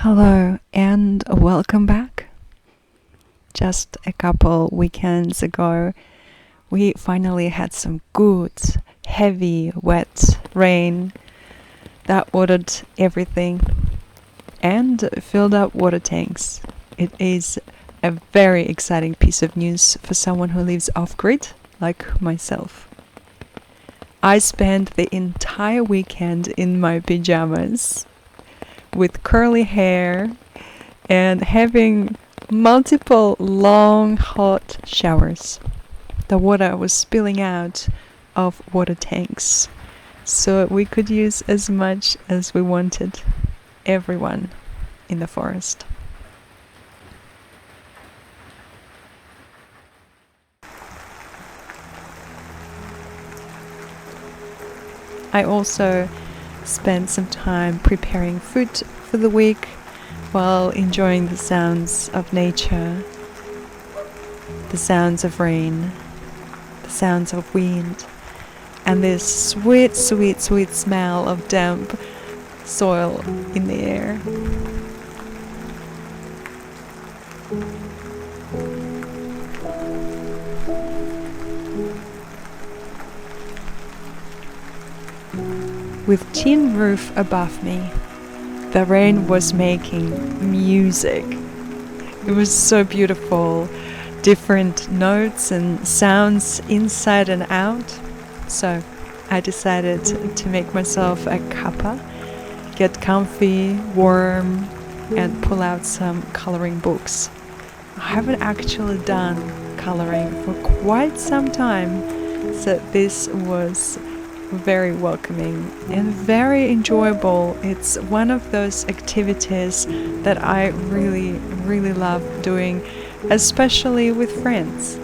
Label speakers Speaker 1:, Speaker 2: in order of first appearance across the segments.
Speaker 1: Hello and welcome back. Just a couple weekends ago, we finally had some good, heavy, wet rain that watered everything and filled up water tanks. It is a very exciting piece of news for someone who lives off-grid like myself. I spent the entire weekend in my pajamas with curly hair and having multiple long hot showers. The water was spilling out of water tanks, so we could use as much as we wanted, everyone in the forest. I also spent some time preparing food for the week while enjoying the sounds of nature, the sounds of rain, the sounds of wind, and this sweet, sweet, sweet smell of damp soil in the air. With tin roof above me, the rain was making music. It was so beautiful, different notes and sounds inside and out. So I decided to make myself a cuppa, get comfy, warm, and pull out some coloring books. I haven't actually done coloring for quite some time, so this was very welcoming and very enjoyable. It's one of those activities that I really, really love doing, especially with friends.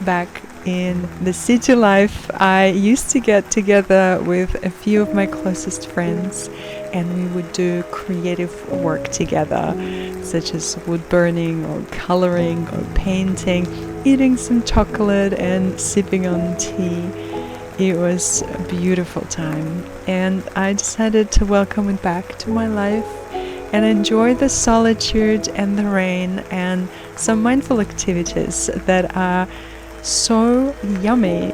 Speaker 1: Back in the city life, I used to get together with a few of my closest friends and we would do creative work together, such as wood burning or coloring or painting, eating some chocolate and sipping on tea. It was a beautiful time, and I decided to welcome it back to my life and enjoy the solitude and the rain and some mindful activities that are so yummy.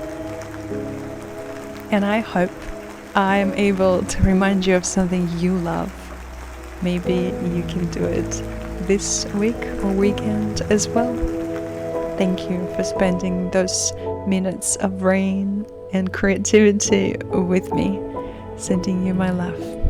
Speaker 1: And I hope I am able to remind you of something you love. Maybe you can do it this week or weekend as well. Thank you for spending those minutes of rain and creativity with me. Sending you my love.